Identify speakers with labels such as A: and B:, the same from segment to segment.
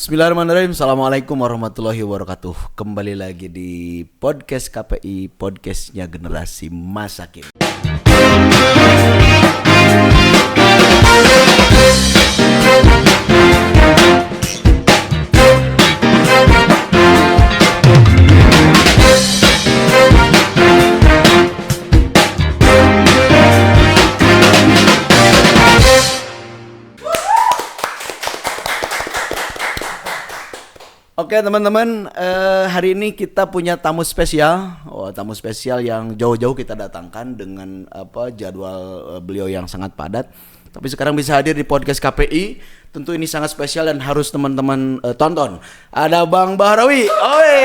A: Bismillahirrahmanirrahim. Assalamualaikum warahmatullahi wabarakatuh. Kembali lagi di podcast KPI, podcastnya generasi masa kini. Oke teman-teman, hari ini kita punya tamu spesial. Tamu spesial yang jauh-jauh kita datangkan dengan jadwal beliau yang sangat padat. Tapi sekarang bisa hadir di podcast KPI. Tentu ini sangat spesial dan harus teman-teman tonton. Ada Bang Bahrawi. Oi.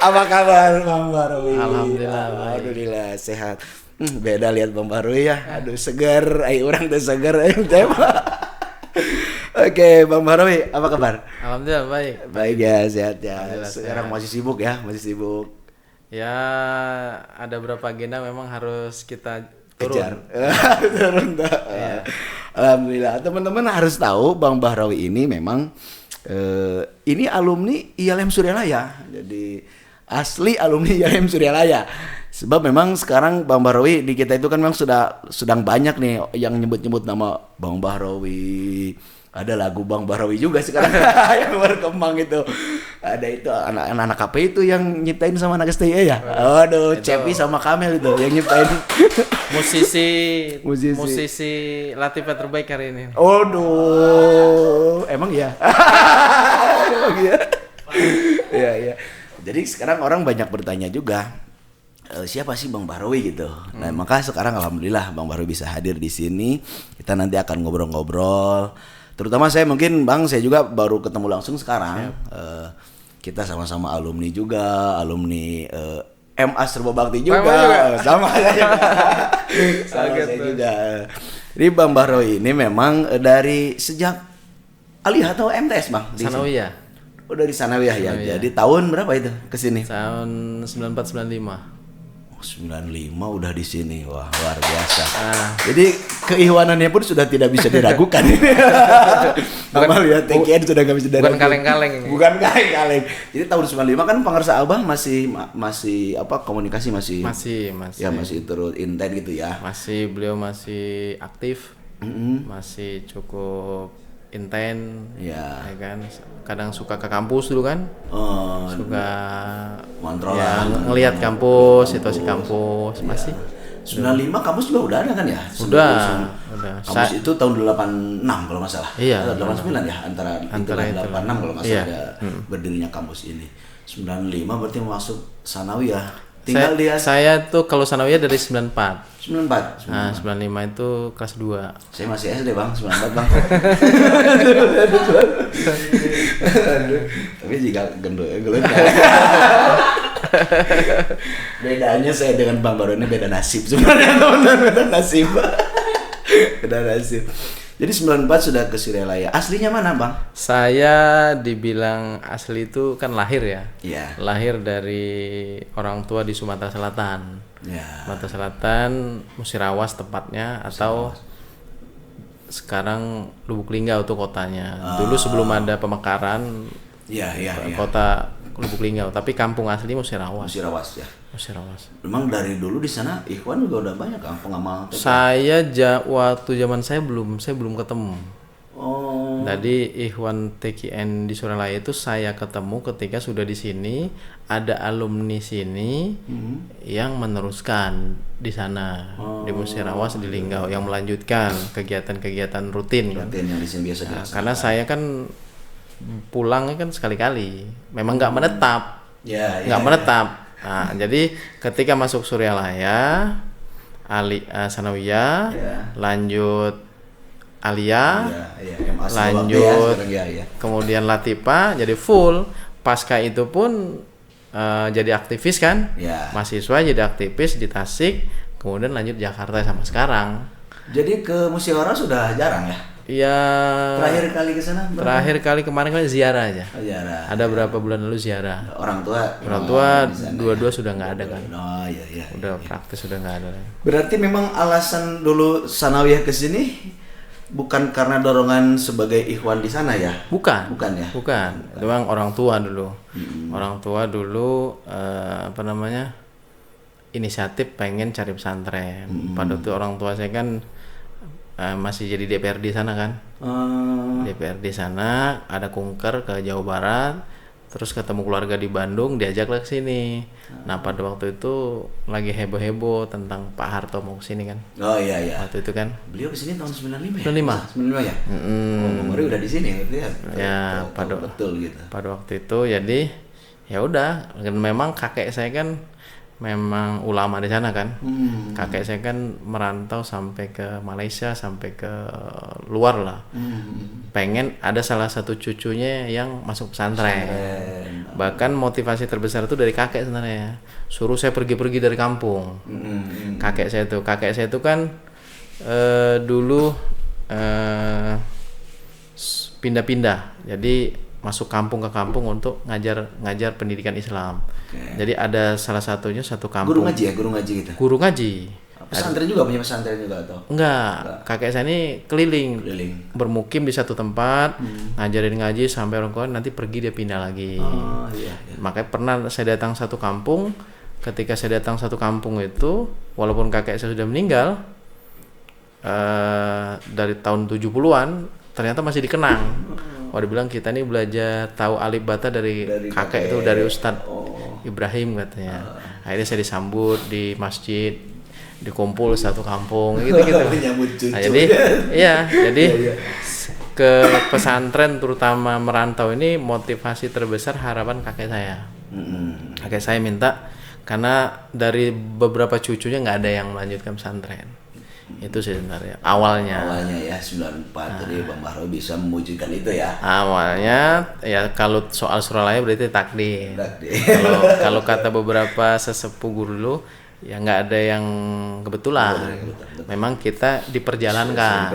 A: Apa kabar Bang Bahrawi? Alhamdulillah sehat. Beda lihat Bang Bahrawi ya. Aduh segar, orang tuh segar. Oke, Bang Bahrawi, apa kabar?
B: Alhamdulillah baik.
A: Baik ya, sehat ya. Sekarang
B: sehat.
A: masih sibuk ya, masih sibuk.
B: Ya, ada beberapa agenda memang harus kita turun.
A: Kejar. Turun. Ya. Alhamdulillah. Teman-teman harus tahu Bang Bahrawi ini memang ini alumni ILM Suryalaya. Jadi asli alumni ILM Suryalaya. Sebab memang sekarang Bang Bahrawi di kita itu kan memang sedang banyak nih yang nyebut-nyebut nama Bang Bahrawi. Ada lagu Bang Bahrawi juga sekarang yang berkembang itu. Ada itu anak-anak KPI itu yang nyiptain sama anak STI ya. Aduh, Cepi sama Kamel itu yang nyiptain.
B: musisi Latifah terbaik hari ini.
A: Aduh, emang ya? Emang ya? Iya. Jadi sekarang orang banyak bertanya juga. Siapa sih Bang Bahrawi gitu. Nah, maka sekarang alhamdulillah Bang Bahrawi bisa hadir di sini. Kita nanti akan ngobrol-ngobrol. Terutama saya mungkin Bang, saya juga baru ketemu langsung sekarang. Kita sama-sama alumni juga, alumni MA Serba Bakti juga. Sama saya juga. Jadi Bang Bahrawi ini memang dari sejak Aliyah atau MTS Bang?
B: Sanawiyah.
A: Oh dari Sanawiyah ya. Jadi tahun berapa itu kesini?
B: Tahun 94-95.
A: 95 udah di sini, wah luar biasa. Jadi keikhwanannya pun sudah tidak bisa diragukan. Normal ya, TKN sudah nggak bisa diragukan.
B: Bukan kaleng-kaleng ini.
A: Bukan kaleng-kaleng. Jadi tahun 95 kan Pangarsa Abah masih komunikasi masih. Ya masih terus intens gitu ya.
B: Beliau masih aktif, masih cukup intens, ya kan. Kadang suka ke kampus dulu kan, suka
A: kontrol
B: ya, ngelihat kampus, situasi kampus masih.
A: 95 kampus juga udah ada kan ya?
B: Udah.
A: Kampus itu tahun 86 kalau nggak salah.
B: Iya.
A: 89 ya antara 86 kalau nggak salah ada berdirinya kampus ini. 95 berarti masuk Sanawiyah. Tinggal
B: saya tuh kalau Sanawiyah dari 94.
A: 94.
B: Nah, 95 itu kelas 2.
A: Saya masih SD Bang, 94 Bang. Tapi jika gelut. Bedanya saya dengan Bang Bahrawi ini beda nasib sebenarnya teman-teman, beda nasib. Jadi 94 sudah ke Suryalaya. Aslinya mana Bang?
B: Saya dibilang asli itu kan lahir ya.
A: Iya.
B: Lahir dari orang tua di Sumatera Selatan.
A: Ya.
B: Sumatera Selatan, Musirawas tepatnya, atau sekarang Lubuk Linggau itu kotanya. Dulu sebelum ada pemekaran, kota Lubuk Linggau, tapi kampung asli Musirawas.
A: Musirawas ya.
B: Musirawas.
A: Memang dari dulu di sana Ikhwan juga udah banyak kampung amal.
B: Saya waktu zaman saya belum ketemu.
A: Oh.
B: Jadi Ikhwan TKN di Suryalaya itu saya ketemu ketika sudah di sini, ada alumni sini yang meneruskan di sana di Musirawas di Linggau yang melanjutkan kegiatan-kegiatan rutin kan.
A: Yang di sini biasa.
B: Karena saya kan pulang kan sekali-kali, memang nggak menetap, menetap. Nah, jadi ketika masuk Suryalaya, Sanawiyah, lanjut Aliyah, lanjut kemudian Latifah, jadi full. Pasca itu pun jadi aktivis kan, mahasiswa jadi aktivis di Tasik, kemudian lanjut Jakarta sama sekarang.
A: Jadi ke Musyawarah sudah jarang ya?
B: Iya.
A: Terakhir kali ke sana?
B: Terakhir kali kemarin kan ziarah aja.
A: Ziarah.
B: Ada berapa bulan lalu ziarah.
A: Orang tua
B: dua-dua sudah nggak ada kan.
A: Oh iya.
B: Udah praktis sudah nggak ada.
A: Berarti memang alasan dulu Sanawiyah ke sini bukan karena dorongan sebagai ikhwan di sana ya?
B: Bukan.
A: Bukan ya?
B: Bukan. Itu memang orang tua dulu. Orang tua dulu inisiatif pengen cari pesantren. Pada waktu orang tua saya kan masih jadi DPRD sana kan. DPRD sana, ada kunker ke Jawa Barat, terus ketemu keluarga di Bandung, diajaklah ke sini. Nah pada waktu itu lagi heboh-heboh tentang Pak Harto mau ke sini kan.
A: Oh iya.
B: Waktu itu kan.
A: Beliau ke sini tahun 95 ya?
B: 95
A: ya? Umurnya udah di sini berarti ya?
B: Ya
A: betul gitu.
B: Pada waktu itu jadi ya udah, memang kakek saya kan memang ulama di sana kan. Kakek saya kan merantau sampai ke Malaysia, sampai ke luar lah. Pengen ada salah satu cucunya yang masuk pesantren. Bahkan motivasi terbesar itu dari kakek sebenarnya. Suruh saya pergi-pergi dari kampung. Kakek saya itu kan dulu pindah-pindah. Jadi masuk kampung ke kampung untuk ngajar pendidikan Islam. Jadi ada salah satunya satu kampung.
A: Guru ngaji gitu.
B: Guru ngaji.
A: Pesantren juga, punya pesantren juga atau?
B: Enggak. Kakek saya ini keliling. Bermukim di satu tempat, ngajarin ngaji sampai orang tua, nanti pergi dia pindah lagi.
A: Iya.
B: Makanya pernah saya datang satu kampung. Ketika saya datang satu kampung itu, walaupun kakek saya sudah meninggal dari tahun 70-an, ternyata masih dikenang. Dibilang kita nih belajar tahu alif bata dari kakek itu, dari Ustadz Ibrahim katanya. Akhirnya saya disambut di masjid, dikumpul satu kampung gitu. Nah, jadi ke pesantren terutama merantau ini motivasi terbesar harapan kakek saya. Kakek saya minta, karena dari beberapa cucunya nggak ada yang melanjutkan pesantren. Itu sih sebenarnya awalnya
A: ya 94. Jadi Bang Bahrawi bisa mewujudkan itu ya.
B: Awalnya ya kalau soal Suralaya berarti takdir. Kalau kata beberapa sesepuh guru dulu ya nggak ada yang kebetulan. Memang kita diperjalankan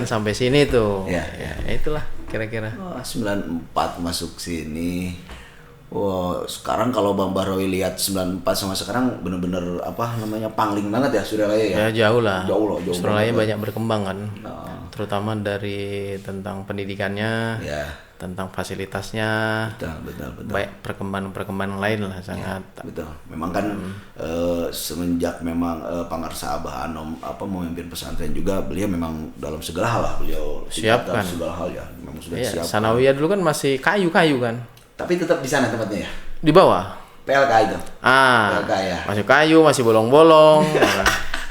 B: sampai sini tuh. Ya itulah kira-kira.
A: 94 masuk sini. Wow, sekarang kalau Bang Bahrawi lihat 94 sama sekarang bener-bener pangling banget ya Suralaya ya?
B: Ya jauh lah. Suralaya
A: banget.
B: banyak berkembang kan. Terutama dari tentang pendidikannya, tentang fasilitasnya.
A: Betul.
B: Baik perkembangan lain lah sangat.
A: Ya, betul. Memang kan semenjak memang Pangarsa Abah Anom memimpin pesantren juga, beliau memang dalam segala hal lah beliau
B: siapkan
A: segala hal ya. Memang sudah siap.
B: Sanawiyah dulu kan masih kayu-kayu kan.
A: Tapi tetap di sana tempatnya ya?
B: Di bawah.
A: PLK itu? PLK ya?
B: Masih kayu, masih bolong-bolong.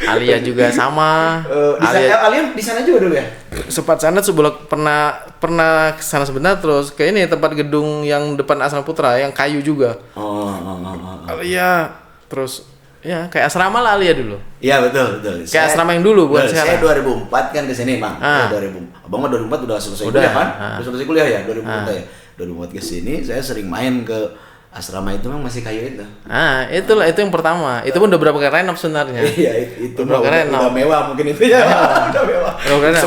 B: Alia juga sama.
A: Alia di sana juga dulu ya?
B: Sempat sana sebelum pernah kesana sebentar, terus ke ini tempat gedung yang depan Asrama Putra yang kayu juga. Alia terus ya kayak asrama lah Alia dulu.
A: Iya betul.
B: Kayak asrama yang dulu bukan sekarang.
A: Saya 2004 kan kesini Bang. 2000. Abang 2004 udah selesai kuliah kan? Udah selesai kuliah ya 2004 ya. 2004 ke sini saya sering main ke asrama itu, memang masih kayu itu.
B: Itulah itu yang pertama. Itu pun udah berapa kali renov sebenarnya.
A: Iya, itu udah mewah mungkin itu ya. Udah mewah.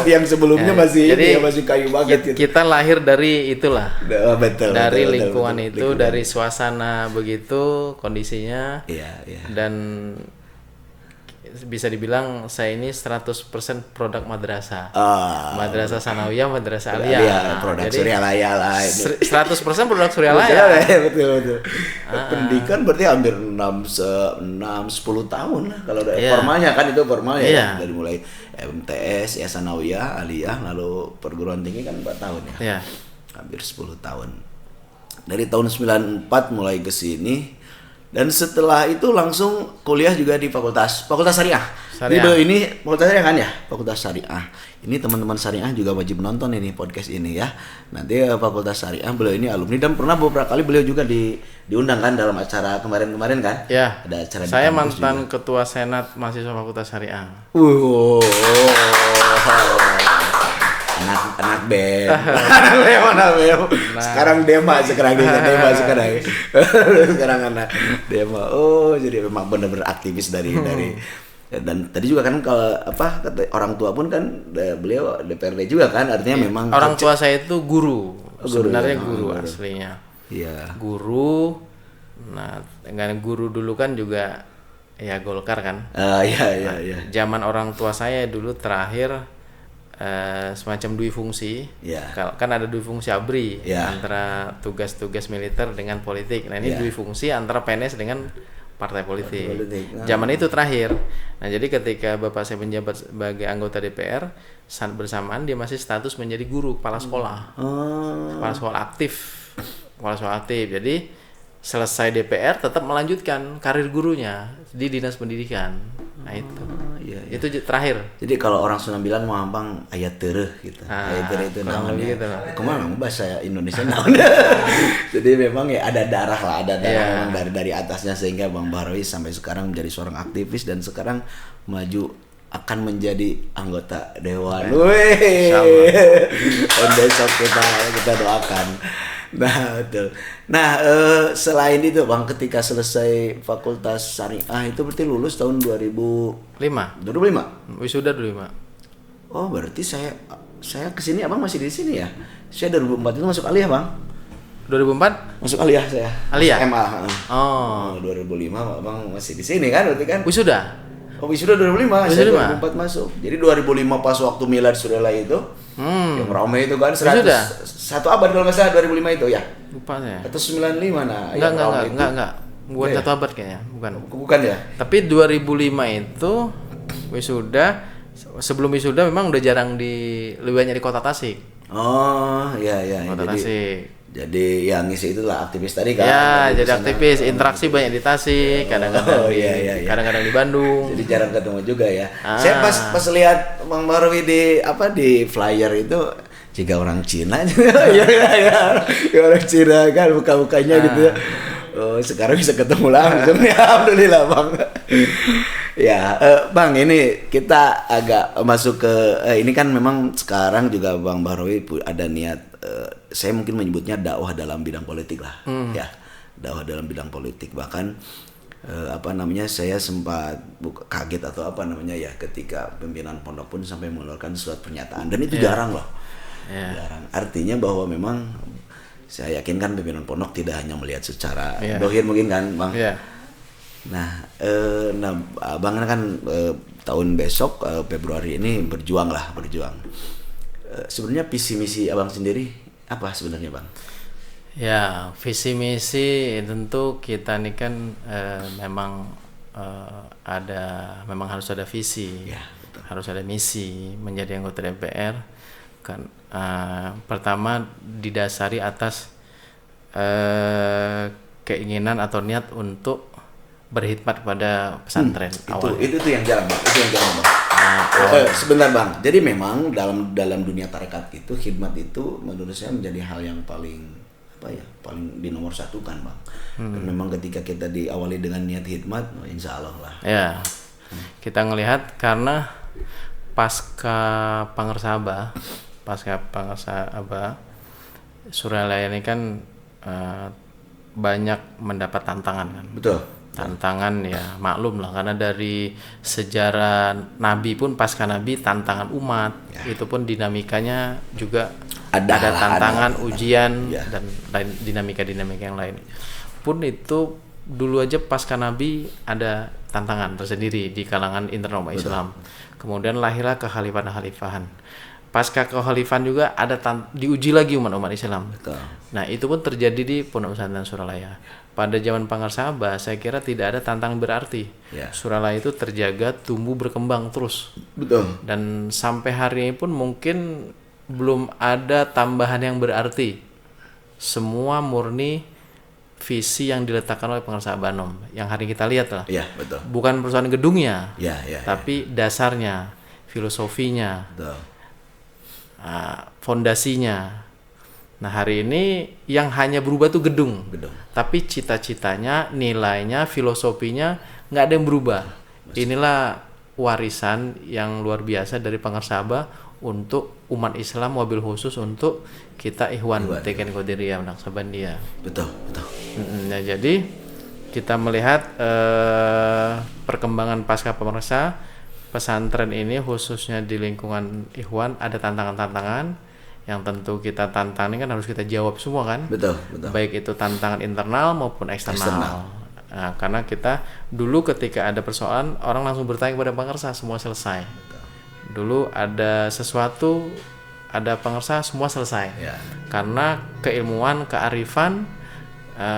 A: Yang sebelumnya masih masih kayu banget gitu.
B: Kita lahir dari itulah.
A: Betul.
B: Dari lingkungan itu, dari suasana begitu kondisinya.
A: Iya.
B: Dan bisa dibilang saya ini 100% produk madrasah. Madrasah Sanawiyah, Madrasah Aliyah.
A: Produk Suryalaya lah itu.
B: 100% produk Suryalaya.
A: Betul. Pendidikan berarti hampir 6-10 tahun lah kalau formalnya kan, itu formalnya ya. Dari mulai MTS, ya Sanawiyah, Aliyah, lalu perguruan tinggi kan 4 tahun ya.
B: Iya.
A: Hampir 10 tahun. Dari tahun 94 mulai ke sini. Dan setelah itu langsung kuliah juga di Fakultas Syariah. Ini Fakultas Syariah kan ya? Fakultas Syariah. Ini teman-teman Syariah juga wajib nonton ini podcast ini ya. Nanti Fakultas Syariah, beliau ini alumni dan pernah beberapa kali beliau juga diundang kan dalam acara kemarin-kemarin kan?
B: Ya.
A: Ada acara
B: saya mantan juga. Ketua Senat Mahasiswa Fakultas Syariah.
A: Anak BEM. Sekarang Dema sekarang. Sekarang anak Dema. Jadi memang benar-benar aktivis dari dan tadi juga kan kalau kata orang tua pun kan beliau DPRD juga kan, artinya memang
B: orang tua saya itu guru. Sebenarnya guru aslinya.
A: Iya.
B: Guru. Nah, dengan guru dulu kan juga ya Golkar kan.
A: Iya.
B: Zaman orang tua saya dulu terakhir semacam dui fungsi.
A: Ya.
B: Kan ada dui fungsi ABRI
A: Ya.
B: antara tugas-tugas militer dengan politik. Nah ini
A: Ya.
B: dui fungsi antara PNS dengan partai politik.
A: Nah.
B: Zaman itu terakhir. Nah jadi ketika bapak saya menjabat sebagai anggota DPR, saat bersamaan dia masih status menjadi guru, kepala sekolah, kepala sekolah aktif. Jadi selesai DPR tetap melanjutkan karir gurunya di dinas pendidikan. Nah itu.
A: Iya.
B: Itu terakhir.
A: Jadi kalau orang Sunda bilang mau bang ayat tereh gitu. Ayat tereh itu namanya.
B: Gitu.
A: Kemana memang bahasa Indonesia naon. Jadi memang ya ada darah lah, ada darah memang dari atasnya sehingga Bang Bahrawi sampai sekarang menjadi seorang aktivis dan sekarang maju akan menjadi anggota dewan. Wih. Dan besok kita doakan. Nah, betul. Nah, selain itu Bang, ketika selesai Fakultas Syariah itu berarti lulus tahun 2005. Wisuda
B: 2005.
A: Oh, berarti saya kesini Abang masih di sini ya? Saya 2004 itu masuk Aliyah, Bang.
B: 2004?
A: Masuk Aliyah saya.
B: Aliyah?
A: MA.
B: Oh.
A: 2005 Abang masih di sini kan berarti kan?
B: Wisuda?
A: Oh, wisuda 2005. Saya 2004 masuk. Jadi 2005 pas waktu milad Surelaya itu yang ramai itu kan 100 abad kalau nggak salah 2005 itu ya.
B: Lupa ya.
A: Atau 95 nah.
B: Enggak. Bukan satu abad kayaknya, bukan.
A: Bukan ya?
B: Tapi 2005 itu wisuda, sebelum wisuda memang udah jarang lebih banyak di Kota Tasik.
A: Oh, iya.
B: Kota Tasik.
A: Jadi yang ngisi itulah aktivis tadi kan.
B: Ya, jadi aktivis, interaksi banyak di Tasik, kadang-kadang kadang-kadang di Bandung.
A: Jadi jarang ketemu juga ya. Saya pas lihat Bang Bahrawi di flyer itu jika orang Cina. ya, orang Cina kan buka-bukanya gitu ya. Oh, sekarang bisa ketemu langsung ya. Alhamdulillah, Bang. Ya, Bang, ini kita agak masuk ke ini kan memang sekarang juga Bang Bahrawi ada niat saya mungkin menyebutnya dakwah dalam bidang politik lah. Ya, dakwah dalam bidang politik bahkan saya sempat kaget atau ya ketika pimpinan pondok pun sampai mengeluarkan surat pernyataan dan itu jarang loh. Jarang. Artinya bahwa memang saya yakin kan pimpinan pondok tidak hanya melihat secara dohir mungkin kan, Bang. Nah, Abang kan tahun besok Februari ini berjuang. Sebenarnya visi misi Abang sendiri apa sebenarnya, Bang?
B: Ya, visi misi tentu kita ini kan memang memang harus ada visi, harus ada misi menjadi anggota DPR. Kan pertama didasari atas keinginan atau niat untuk berkhidmat kepada pesantren awal.
A: Itu yang jarang, Bang. Sebentar, Bang. Jadi memang dalam dunia tarekat itu khidmat itu menurut saya menjadi hal yang paling paling dinomorsatukan, Bang. Dan memang ketika kita diawali dengan niat khidmat, insya Allah lah.
B: Ya, kita ngelihat karena pasca Pangersaba Surelaya ini kan banyak mendapat tantangan kan.
A: Betul.
B: Tantangan ya maklum lah karena dari sejarah Nabi pun pasca Nabi tantangan umat itu pun dinamikanya juga ada tantangan ujian dan dinamika yang lain pun itu dulu aja pasca Nabi ada tantangan tersendiri di kalangan internal umat Islam. Kemudian lahirlah kekhalifahan pasca kekhalifahan juga ada diuji lagi umat Islam. Nah itu pun terjadi di Pondok Pesantren Surelaya. Pada zaman Pangersaba saya kira tidak ada tantangan berarti. Surelaya itu terjaga, tumbuh, berkembang terus.
A: Betul.
B: Dan sampai hari ini pun mungkin belum ada tambahan yang berarti. Semua murni visi yang diletakkan oleh Pangersaba Nom. Yang hari kita lihat lah.
A: Iya, betul.
B: Bukan persoalan gedungnya. Tapi
A: ya.
B: dasarnya, filosofinya.
A: Betul.
B: Fondasinya. Nah hari ini yang hanya berubah tuh gedung. Tapi cita-citanya, nilainya, filosofinya nggak ada yang berubah. Inilah warisan yang luar biasa dari Pangersaba untuk umat Islam, wabil khusus untuk kita Ikhwan Teken Qadiriyah Naqsabandiyah.
A: Betul.
B: Nah jadi kita melihat perkembangan pasca Pangersaba pesantren ini khususnya di lingkungan Ikhwan ada tantangan-tantangan yang tentu kita tantang ini kan harus kita jawab semua kan.
A: Betul.
B: Baik itu tantangan internal maupun eksternal. Nah, karena kita dulu ketika ada persoalan orang langsung bertanya kepada Pangersaba semua selesai. dulu ada sesuatu, ada pengersa, semua selesai. Karena keilmuan, kearifan,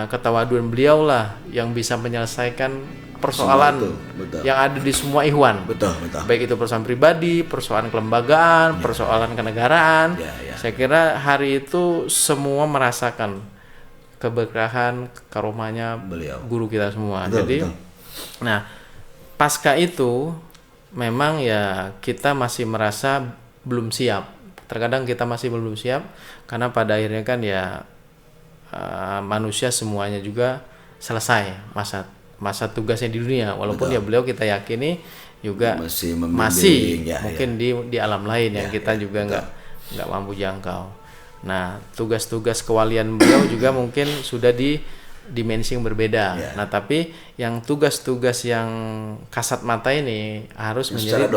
B: ketawaduan beliau lah yang bisa menyelesaikan persoalan
A: betul.
B: yang ada di semua ikhwan.
A: Betul.
B: Baik itu persoalan pribadi, persoalan kelembagaan, persoalan kenegaraan. Saya kira hari itu semua merasakan keberkahan, karomahnya guru kita semua. Jadi, nah pasca itu memang ya kita masih merasa belum siap. Terkadang kita masih belum siap karena pada akhirnya kan ya manusia semuanya juga selesai masa tugasnya di dunia, walaupun ya beliau kita yakini juga masih mungkin di alam lain yang kita juga nggak mampu jangkau. Nah, tugas-tugas kewalian beliau juga mungkin sudah di dimensi yang berbeda. Nah, tapi yang tugas-tugas yang kasat mata ini harus menjadi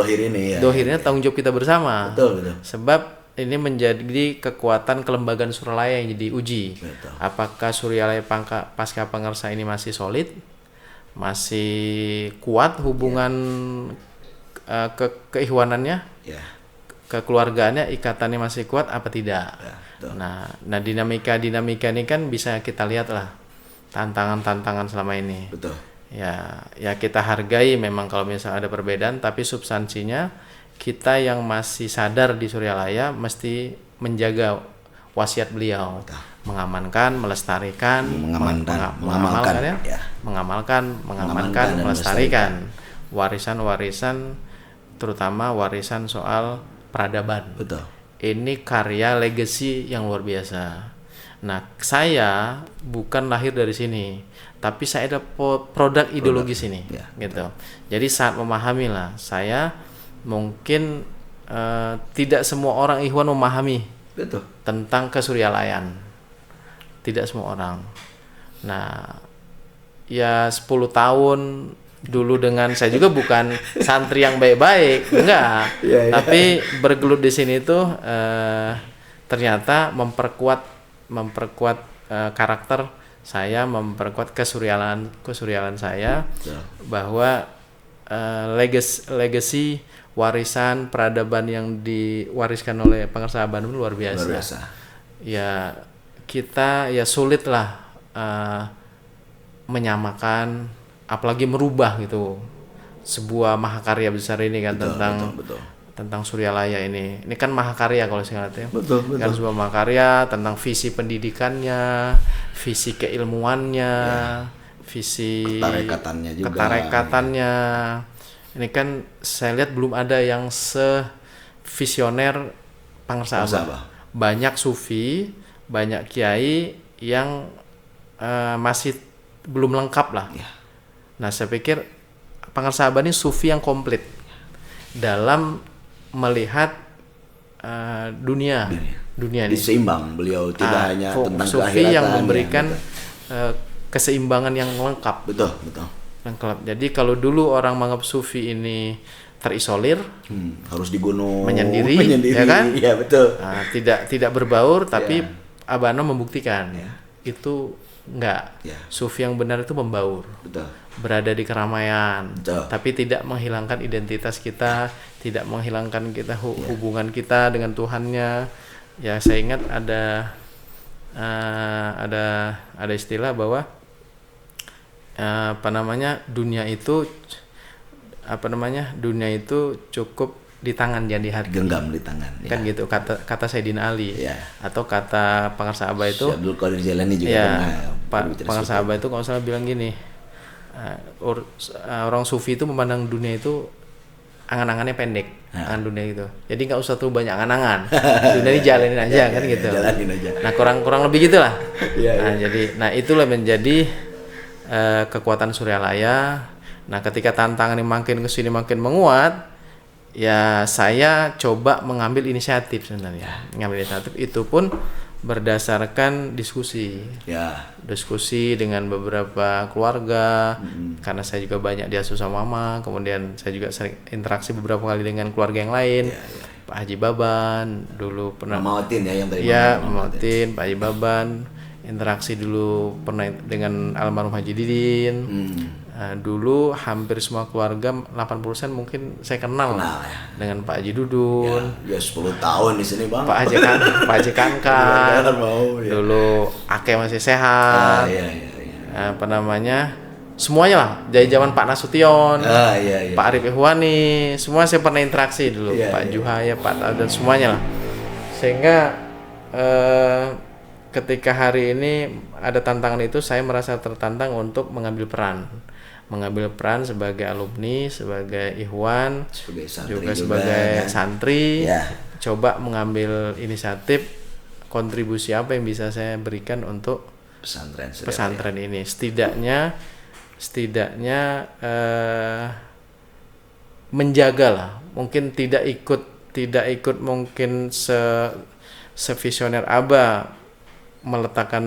B: dohirnya tanggung jawab kita bersama.
A: Betul.
B: Sebab ini menjadi kekuatan kelembagaan Suryalaya yang jadi uji. Apakah Suryalaya pasca pengersa ini masih solid, masih kuat hubungan keikhwanannya, kekeluargaannya, ikatannya masih kuat apa tidak? Nah dinamika ini kan bisa kita lihat lah tantangan selama ini. Ya kita hargai memang kalau misalnya ada perbedaan, tapi substansinya kita yang masih sadar di Suryalaya mesti menjaga wasiat beliau, mengamankan, melestarikan, mengamalkan, melestarikan warisan-warisan, terutama warisan soal peradaban. Ini karya legacy yang luar biasa. Nah, saya bukan lahir dari sini, tapi saya ada produk ideologis ini, gitu. Jadi saat memahami lah, saya mungkin tidak semua orang ikhwan memahami tentang kesuryalayaan, tidak semua orang. Nah, ya 10 tahun dulu dengan saya juga bukan santri yang baik-baik, enggak, tapi bergelut di sini tuh ternyata memperkuat karakter saya, memperkuat kesuryalan saya, bahwa legacy warisan peradaban yang diwariskan oleh pengersa Bandung luar biasa. Ya kita ya sulit lah menyamakan, apalagi merubah gitu sebuah mahakarya besar ini kan, tentang Suryalaya ini. Ini kan mahakarya kalau saya katakan. Kan sebuah mahakarya tentang visi pendidikannya, visi keilmuannya, visi ketarekatannya. Ini kan saya lihat belum ada yang sevisioner pengersa Abah. Banyak sufi, banyak kiai yang masih belum lengkap lah. Nah, saya pikir pengersa Abah ini sufi yang komplit dalam melihat dunia ini.
A: Seimbang, beliau tidak hanya tentang
B: sufi yang memberikan keseimbangan yang lengkap.
A: Betul.
B: Jadi kalau dulu orang menganggap sufi ini terisolir,
A: harus di gunung,
B: menyendiri, ya kan?
A: Iya, betul.
B: Nah, tidak berbaur, tapi Abah Ano membuktikan itu enggak. Sufi yang benar itu membaur, berada di keramaian, tapi tidak menghilangkan identitas kita, tidak menghilangkan kita hubungan kita dengan Tuhannya. Ya, saya ingat ada istilah bahwa dunia itu cukup di tangan, jangan di hati.
A: Genggam di tangan.
B: Kan gitu kata Sayyidina Ali. Atau kata pengersa Abah itu.
A: Abdul Qadir Jailani juga
B: pengersa Abah itu kalau salah bilang gini, orang sufi itu memandang dunia itu angan-angannya pendek, angan dunia itu. Jadi nggak usah terlalu banyak angan-angan. Dunia ini jalanin aja kan gitu.
A: Jalanin aja.
B: Nah, kurang lebih gitulah. Nah, itulah menjadi kekuatan Suryalaya. Nah, ketika tantangan ini makin kesini makin menguat, ya saya coba mengambil inisiatif sebenarnya. Mengambil inisiatif itu pun berdasarkan diskusi. Diskusi dengan beberapa keluarga, karena saya juga banyak diasuh sama mama, kemudian saya juga sering interaksi beberapa kali dengan keluarga yang lain. Pak Haji Baban dulu pernah
A: Mama Otin
B: Mama Otin, Pak Haji Baban, interaksi dulu pernah dengan almarhum Haji Didin. Dulu hampir semua keluarga 80% mungkin saya kenal
A: ya.
B: Dengan Pak Haji Dudun.
A: Ya 10 tahun di sini Bang.
B: Pak Haji Kankan. Dulu Ake masih sehat. Apa namanya? Semuanya lah. Dari zaman Pak Nasution, Pak Arif Ihwani, semua saya pernah interaksi dulu. Pak Juhaya, Pak dan semuanya lah. Sehingga ketika hari ini ada tantangan itu, saya merasa tertantang untuk mengambil peran sebagai alumni, sebagai Ikhwan, juga sebagai santri, coba mengambil inisiatif kontribusi apa yang bisa saya berikan untuk pesantren ini. Setidaknya menjaga lah, mungkin tidak ikut mungkin sevisioner Aba meletakkan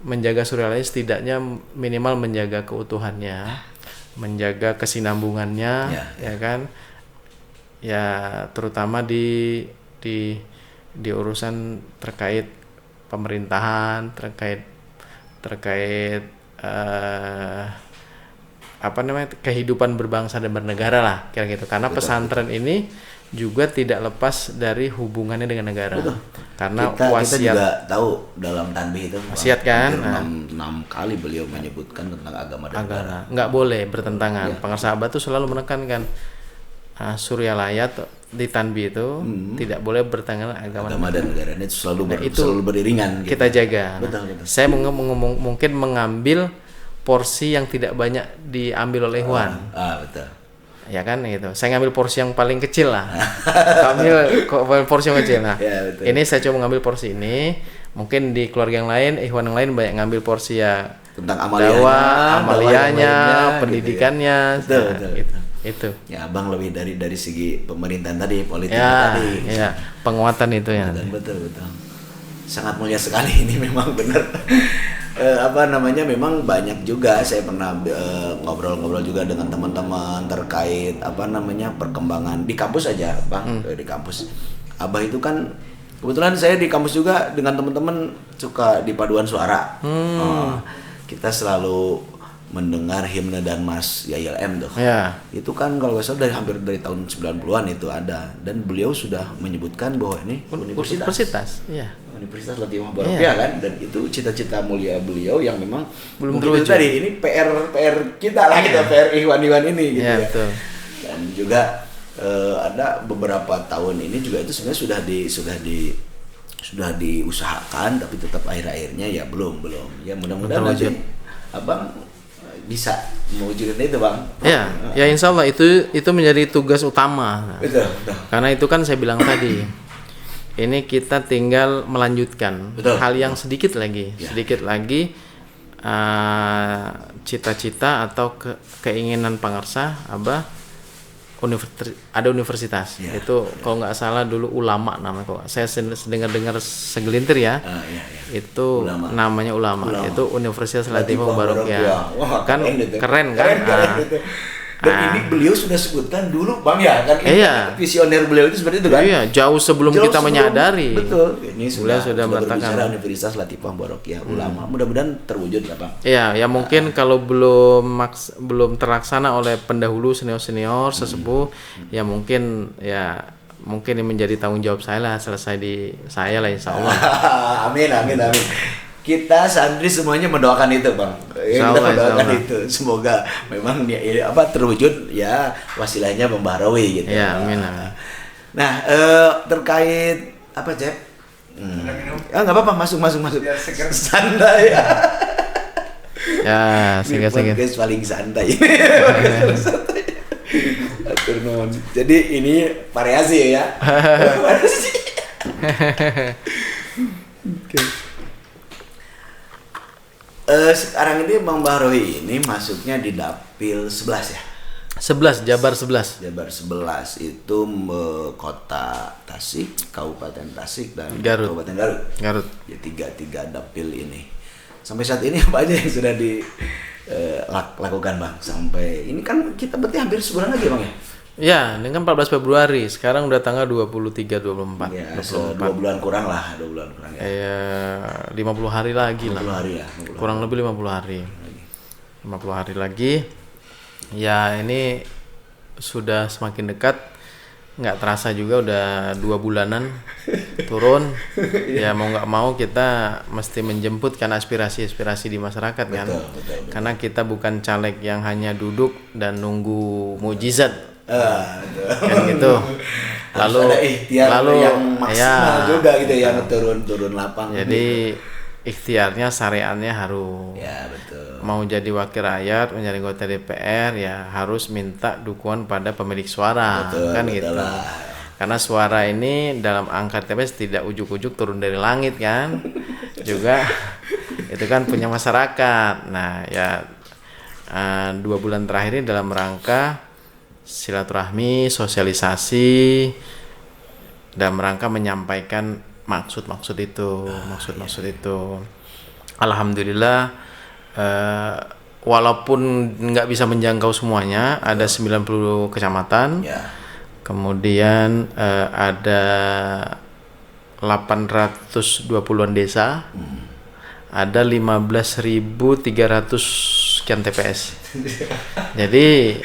B: menjaga Suryalaya, setidaknya minimal menjaga keutuhannya, menjaga kesinambungannya, ya kan, ya terutama di urusan terkait pemerintahan, terkait kehidupan berbangsa dan bernegara lah, kira gitu. Karena pesantren ini juga tidak lepas dari hubungannya dengan negara.
A: Betul.
B: Karena
A: kita juga tahu dalam tanbih itu
B: wasiat kan,
A: 6 kali beliau menyebutkan tentang agama dan negara.
B: Nggak boleh bertentangan. Pengarsa Abah itu selalu menekankan Suryalaya di tanbih itu tidak boleh bertentangan agama
A: dan negara. Ini selalu beriringan.
B: Kita jaga.
A: Betul.
B: Saya mungkin mengambil porsi yang tidak banyak diambil oleh Ikhwan.
A: Betul.
B: Ya kan gitu. Saya ngambil porsi yang paling kecil lah. Ambil porsi yang kecil lah. Ini saya coba ngambil porsi ini. Mungkin di keluarga yang lain, Ikhwan yang lain banyak ngambil porsi ya
A: tentang
B: amaliyahnya, pendidikannya,
A: gitu ya. Betul.
B: Gitu. Itu.
A: Ya, Abang lebih dari segi pemerintahan tadi, politik tadi.
B: Ya, penguatan itu ya.
A: Betul. Sangat mulia sekali ini memang benar. Memang banyak juga saya pernah ngobrol-ngobrol juga dengan teman-teman terkait perkembangan di kampus aja, Bang. Di kampus Abah itu kan kebetulan saya di kampus juga dengan teman-teman suka di paduan suara. Kita selalu mendengar himne dan Mas YLM tuh. Itu kan kalau nggak salah hampir dari tahun 90-an itu ada, dan beliau sudah menyebutkan bahwa ini universitas. Universitas Latifah Barokah kan, dan itu cita-cita mulia beliau yang memang
B: belum terwujud.
A: Tadi ini PR kita lah, kita PR Ikhwan ini gitu ya.
B: Betul.
A: Dan juga ada beberapa tahun ini juga itu sebenarnya sudah diusahakan, tapi tetap akhir-akhirnya ya belum. Ya mudah-mudahan nanti Abang bisa mewujudkan itu, Bang.
B: Ya insya Allah itu menjadi tugas utama.
A: Betul.
B: Karena itu kan saya bilang tadi. Ini kita tinggal melanjutkan. Hal yang sedikit lagi cita-cita atau keinginan Pangarsa Abah ada universitas. Itu kalau nggak salah dulu ulama namanya, kok saya dengar segelintir ya. Itu ulama. Namanya ulama. Itu Universitas Latifah Barokah. Kan keren kan?
A: Dan ini beliau sudah sebutkan dulu, Bang, ya kan? Visioner beliau itu seperti itu kan?
B: Jauh sebelum kita menyadari.
A: Betul. Ini sudah
B: mengatakan
A: Universitas Latifah Barokah ulama. Mudah-mudahan terwujud ya, Bang.
B: Ya mungkin kalau belum terlaksana oleh pendahulu senior sesepuh, ya mungkin ini menjadi tanggung jawab saya lah, selesai di saya lah, insya Allah.
A: Amin. Kita santri semuanya mendoakan itu, Bang. Kita mendoakan itu. Semoga memang terwujud ya, wasilahnya Bang Bahrawi gitu.
B: Ya, amin.
A: Nah, terkait apa, Cep? Enggak apa-apa, masuk. Biar segar santai.
B: Segar.
A: Guys paling santai. Atur nuhun. Jadi ini variasi ya. Oke. Sekarang ini Bang Bahrawi ini masuknya di Dapil 11 ya?
B: 11, Jabar 11.
A: Jabar 11 itu kota Tasik, Kabupaten Tasik, dan
B: Garut.
A: Kabupaten
B: Garut.
A: Ya, tiga dapil ini. Sampai saat ini apa aja yang sudah dilakukan, Bang? Sampai ini kan kita berarti hampir sebulan lagi, Bang, ya?
B: Ya, ini kan 14 Februari, sekarang udah tanggal 23-24.
A: Ya, 2 bulan kurang ya.
B: 50 hari lagi
A: 50
B: lah.
A: Hari ya. 50
B: kurang lebih 50 hari. 50 hari lagi. Ya ini sudah semakin dekat, nggak terasa juga udah 2 bulanan turun. Ya mau nggak mau kita mesti menjemput kan aspirasi di masyarakat kan. Betul. Karena kita bukan caleg yang hanya duduk dan nunggu mukjizat. Kan gitu. Lalu
A: yang maksimal juga gitu, yang turun lapang.
B: Jadi ikhtiarnya, syariatnya harus.
A: Ya, betul.
B: Mau jadi wakil rakyat, menjadi anggota DPR ya harus minta dukungan pada pemilik suara.
A: Betul,
B: kan
A: betul
B: gitu.
A: Lah.
B: Karena suara ini dalam angka TPS tidak ujuk-ujuk turun dari langit kan. Juga itu kan punya masyarakat. Nah, ya 2 bulan terakhir ini dalam rangka silaturahmi, sosialisasi, dalam rangka menyampaikan maksud itu. Alhamdulillah, walaupun nggak bisa menjangkau semuanya, ada 90 kecamatan, kemudian ada 820-an desa, ada 15.300 sekian TPS. Jadi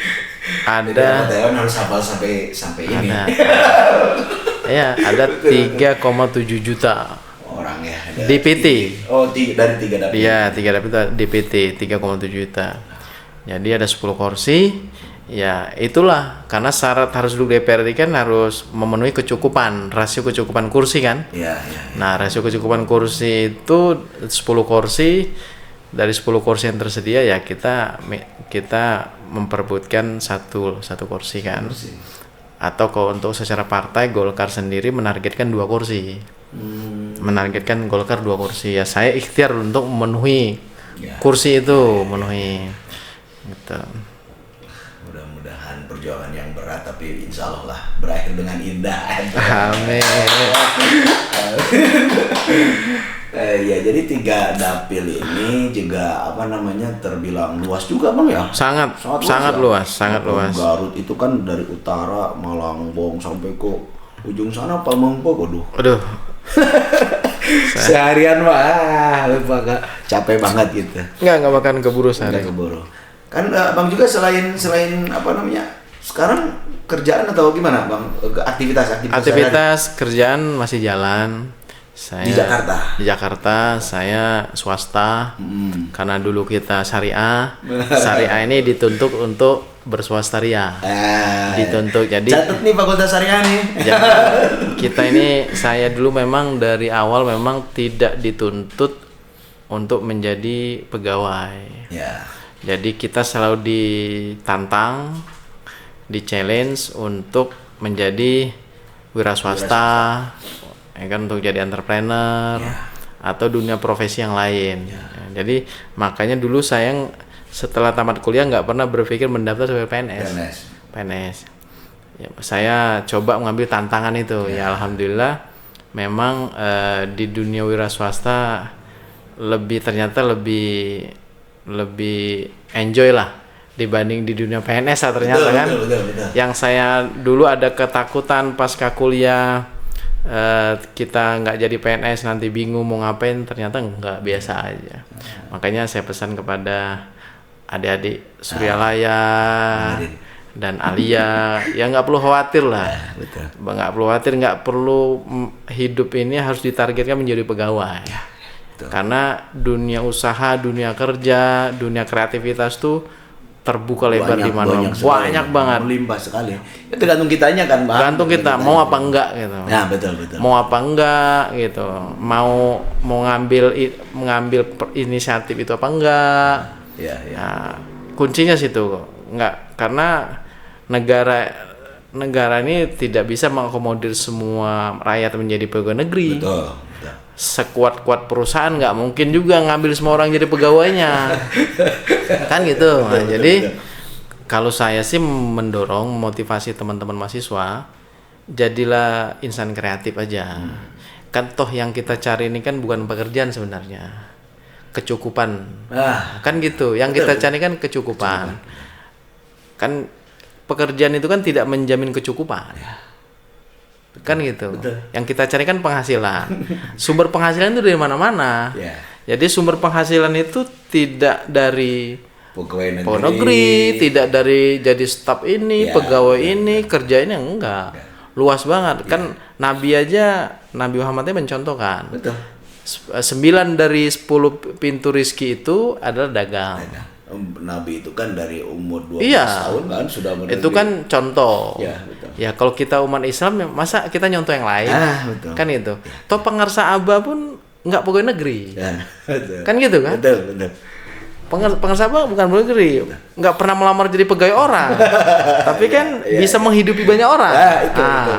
B: ada
A: harus hafal sampai ini.
B: Ada 3,7 juta
A: orang ya.
B: DPT.
A: Dari 3 dapil.
B: Iya, 3 dapil DPT 3,7 juta. Jadi ada 10 kursi. Ya, itulah karena syarat harus duduk DPRD kan harus memenuhi rasio kecukupan kursi kan.
A: Iya.
B: Nah, rasio kecukupan kursi itu 10 kursi. Dari 10 kursi yang tersedia ya kita memperebutkan satu kursi kan. Atau kalau untuk secara partai Golkar sendiri menargetkan 2 kursi. Menargetkan Golkar 2 kursi. Ya saya ikhtiar untuk memenuhi kursi itu, memenuhi. Gitu.
A: Mudah-mudahan perjuangan yang berat tapi insya Allah lah berakhir dengan indah.
B: Amin.
A: Ya jadi 3 dapil ini juga terbilang luas juga Bang ya.
B: Sangat luas.
A: Garut itu kan dari utara Malangbong sampai ke ujung sana Palembang.
B: Aduh.
A: Seharian capek banget gitu.
B: Enggak makan keburu sehari.
A: Enggak keburu. Kan Bang juga selain sekarang kerjaan atau gimana Bang? Aktivitas
B: kerjaan masih jalan. Saya di Jakarta saya swasta. Karena dulu kita syariah ini dituntut untuk berswastaria. Dituntut jadi
A: catat nih fakultas syariah nih.
B: Saya dulu memang dari awal memang tidak dituntut untuk menjadi pegawai. Jadi kita selalu ditantang, di-challenge untuk menjadi wira swasta. Kan untuk jadi entrepreneur atau dunia profesi yang lain. Jadi makanya dulu saya setelah tamat kuliah nggak pernah berpikir mendaftar sebagai PNS. Ya, saya coba mengambil tantangan itu. Ya alhamdulillah memang di dunia wira swasta ternyata lebih enjoy lah dibanding di dunia PNS lah ternyata. Betul. Yang saya dulu ada ketakutan pasca kuliah, kita nggak jadi PNS nanti bingung mau ngapain, ternyata nggak, biasa aja. Makanya saya pesan kepada adik-adik Suryalaya dan Alia ya nggak perlu khawatir lah, nggak perlu hidup ini harus ditargetkan menjadi pegawai. Karena dunia usaha, dunia kerja, dunia kreativitas tuh terbuka lebar di mana banyak banget,
A: melimpah sekali. Ya, tergantung kitanya kan Bang.
B: Tergantung kita mau apa enggak gitu.
A: Ya betul.
B: Mau apa enggak gitu. Mau mengambil inisiatif itu apa enggak. Nah, kuncinya situ. Enggak, karena negara ini tidak bisa mengakomodir semua rakyat menjadi pegawai negeri.
A: Betul.
B: Sekuat-kuat perusahaan nggak mungkin juga ngambil semua orang jadi pegawainya. Kan gitu. Nah, jadi kalau saya sih mendorong motivasi teman-teman mahasiswa, jadilah insan kreatif aja. Kan toh yang kita cari ini kan bukan pekerjaan sebenarnya, kecukupan. Kan gitu. Yang kita cari kan kecukupan. Kan pekerjaan itu kan tidak menjamin kecukupan. Kan gitu. Yang kita cari kan penghasilan. Sumber penghasilan itu dari mana-mana. Jadi sumber penghasilan itu tidak dari
A: pegawai negeri,
B: tidak dari jadi staf ini, pegawai ini, kerja ini enggak. Luas banget. Kan Nabi Muhammadnya mencontohkan.
A: Betul.
B: 9 dari 10 pintu rizki itu adalah dagang.
A: Nabi itu kan dari umur 12 tahun kan sudah menerima.
B: Itu kan contoh.
A: Ya, betul.
B: Ya kalau kita umat Islam masa kita nyontoh yang lain?
A: Betul.
B: Kan itu. Toh pengarsa Aba pun nggak pegawai negeri.
A: Ya, betul.
B: Kan gitu kan?
A: Betul.
B: Pengarsa Aba bukan pegawai negeri. Nggak pernah melamar jadi pegawai orang. Tapi kan bisa menghidupi banyak orang.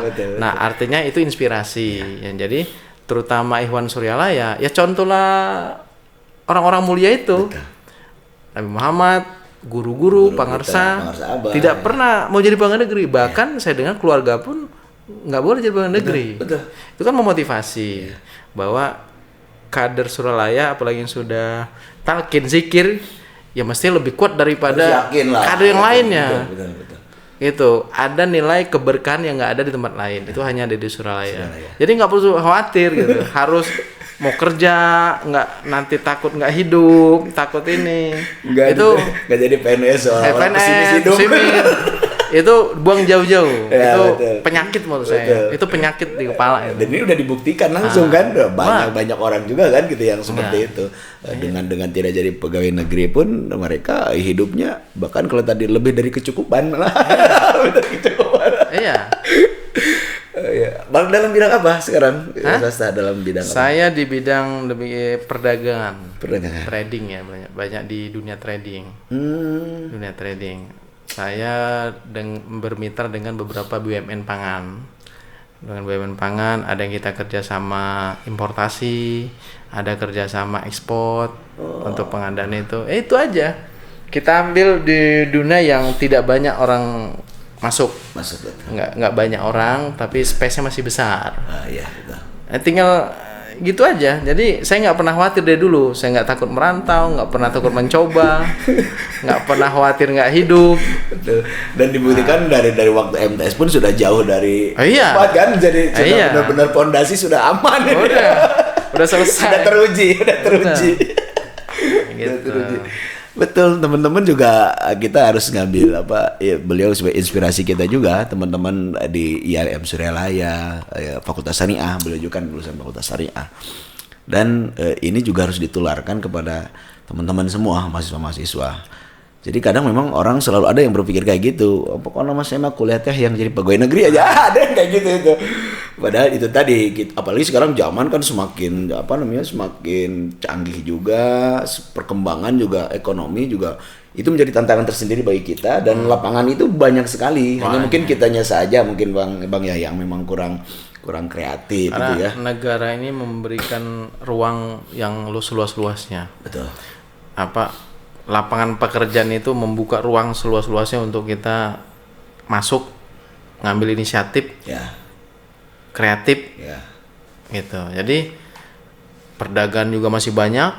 A: Betul.
B: Nah, artinya itu inspirasi. Jadi terutama Ikhwan Suryalaya, ya contohlah orang-orang mulia itu.
A: Betul.
B: Nabi Muhammad, guru-guru, pengarsa tidak pernah mau jadi pegawai negeri. Bahkan saya dengar keluarga pun nggak boleh jadi pegawai negeri.
A: Betul.
B: Itu kan memotivasi bahwa kader Suryalaya, apalagi yang sudah talqin zikir, ya mesti lebih kuat daripada kader yang lainnya.
A: Betul.
B: Itu ada nilai keberkahan yang nggak ada di tempat lain. Itu hanya ada di Suryalaya. Jadi nggak perlu khawatir gitu. Harus mau kerja nanti takut nggak hidup, takut ini.
A: Nggak jadi PNS orang hidup.
B: Itu buang jauh-jauh.
A: Ya,
B: itu
A: betul.
B: penyakit menurut saya. Itu penyakit di kepala itu.
A: Dan ini udah dibuktikan langsung kan, banyak orang juga kan gitu yang seperti itu. Dengan tidak jadi pegawai negeri pun mereka hidupnya bahkan kalau tadi lebih dari kecukupan malah. Lebih dari kecukupan.
B: Iya.
A: Bang dalam bidang apa sekarang? Swasta dalam bidang apa?
B: Saya di bidang lebih perdagangan.
A: Trading
B: ya banyak di dunia trading. Dunia trading. Saya bermitra dengan beberapa BUMN pangan. Dengan BUMN pangan ada yang kita kerja sama importasi, ada kerja sama ekspor untuk pengadaan itu. Itu aja. Kita ambil di dunia yang tidak banyak orang masuk betul. Nggak banyak orang tapi space-nya masih besar.
A: Iya betul.
B: Tinggal gitu aja. Jadi saya nggak pernah khawatir dari dulu. Saya nggak takut merantau, nggak pernah takut mencoba, nggak pernah khawatir nggak hidup.
A: Betul. Dan dibuktikan dari waktu MTS pun sudah jauh dari tempat kan. Jadi sudah benar-benar fondasi sudah aman.
B: Udah selesai.
A: Sudah teruji.
B: Gitu.
A: Betul, teman-teman juga kita harus ngambil beliau sebagai inspirasi kita juga, teman-teman di IAIM Suryalaya, Fakultas Syariah, beliau juga kan lulusan Fakultas Syariah. Dan ini juga harus ditularkan kepada teman-teman semua, mahasiswa-mahasiswa. Jadi kadang memang orang selalu ada yang berpikir kayak gitu. Pokoknya mas saya mah kuliah teh yang jadi pegawai negeri aja, ada yang kayak gitu itu. Padahal itu tadi, apalagi sekarang zaman kan semakin semakin canggih juga, perkembangan juga, ekonomi juga itu menjadi tantangan tersendiri bagi kita dan lapangan itu banyak sekali. Hanya mungkin kitanya saja mungkin Bang ya yang memang kurang kreatif gitu ya.
B: Negara ini memberikan ruang yang seluas-luasnya.
A: Betul.
B: Lapangan pekerjaan itu membuka ruang seluas-luasnya untuk kita masuk, ngambil inisiatif, kreatif, gitu. Jadi perdagangan juga masih banyak,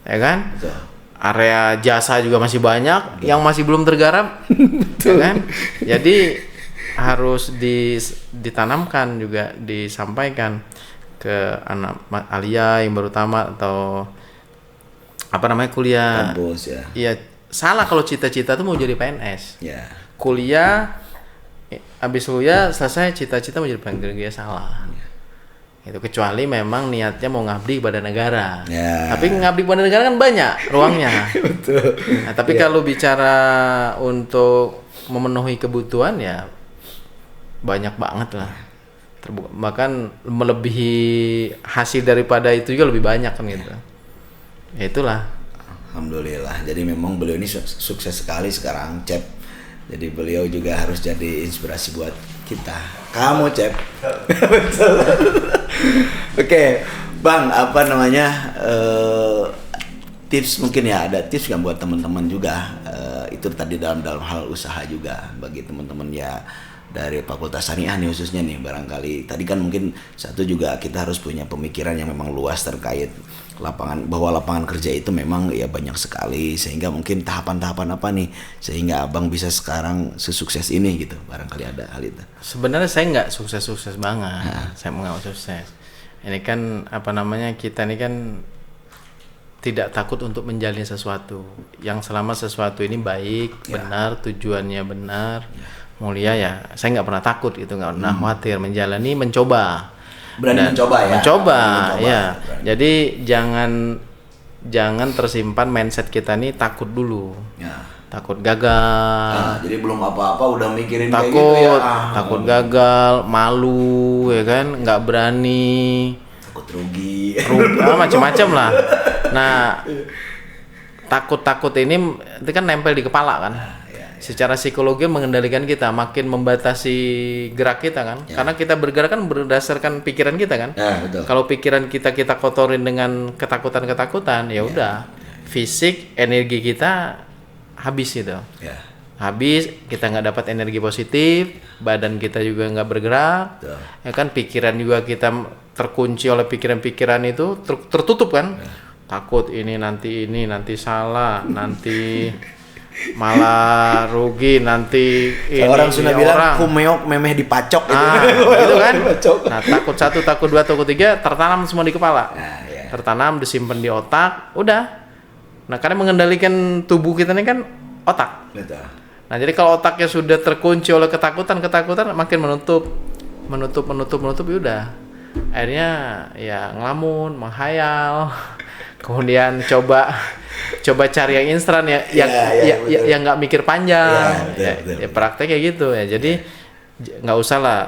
B: ya kan?
A: Betul.
B: Area jasa juga masih banyak, yang masih belum tergarap, ya kan? Jadi harus ditanamkan juga, disampaikan ke anak alia yang baru tamat atau kuliah
A: kampus ya.
B: Iya, salah kalau cita-cita tuh mau jadi PNS.
A: Ya.
B: Kuliah habis kuliah selesai cita-cita mau jadi pegawai negeri, salah. Itu kecuali memang niatnya mau ngabdi kepada negara.
A: Ya.
B: Tapi ngabdi kepada negara kan banyak ruangnya.
A: Betul.
B: Nah, tapi kalau bicara untuk memenuhi kebutuhan ya banyak banget lah. Bahkan melebihi hasil daripada itu juga lebih banyak kan gitu. Ya itulah.
A: Alhamdulillah. Jadi memang beliau ini sukses sekali sekarang, Cep. Jadi beliau juga harus jadi inspirasi buat kita. Kamu, Cep. Betul. Oke, Bang, tips mungkin ya, ada tips nggak buat teman-teman juga? Itu tadi dalam hal usaha juga bagi teman-teman ya dari Fakultas Syariah nih khususnya nih, barangkali tadi kan mungkin satu juga kita harus punya pemikiran yang memang luas terkait bahwa lapangan kerja itu memang ya banyak sekali, sehingga mungkin tahapan-tahapan apa nih sehingga abang bisa sekarang sesukses ini gitu, barangkali ada hal itu.
B: Sebenarnya saya nggak sukses saya nggak sukses. Ini kan kita ini kan tidak takut untuk menjalin sesuatu. Yang selama sesuatu ini baik, benar, tujuannya benar, mulia ya. Saya nggak pernah takut gitu, nggak pernah khawatir menjalani, mencoba.
A: Berani mencoba ya.
B: Mencoba ya. Jadi jangan tersimpan mindset kita nih takut dulu. Ya. Takut gagal.
A: Jadi belum apa-apa udah mikirin
B: takut,
A: kayak gitu ya.
B: Takut gagal, malu ya kan, nggak berani.
A: Takut rugi.
B: Macam-macam lah. Nah, takut ini itu kan nempel di kepala kan. Secara psikologi mengendalikan kita, makin membatasi gerak kita kan. Karena kita bergerak kan berdasarkan pikiran kita kan.
A: Betul.
B: Kalau pikiran kita kotorin dengan ketakutan, ya udah. Fisik, energi kita habis gitu. Habis, kita nggak dapat energi positif, badan kita juga nggak bergerak. Ya kan, pikiran juga kita terkunci oleh pikiran-pikiran itu, tertutup kan. Takut ini nanti salah, nanti malah rugi, nanti ini
A: orang Sunda bilang kumeok memeh dipacok
B: gitu kan. Nah, takut 1, takut 2, takut 3 tertanam semua di kepala. Tertanam, disimpan di otak, udah. Nah, karena mengendalikan tubuh kita ini kan otak.
A: Betul.
B: Nah, jadi kalau otaknya sudah terkunci oleh ketakutan makin menutup, ya udah. Akhirnya ya ngelamun, menghayal. Kemudian coba cari yang instan yang nggak mikir panjang. Ya, praktek kayak gitu ya. Jadi nggak usah lah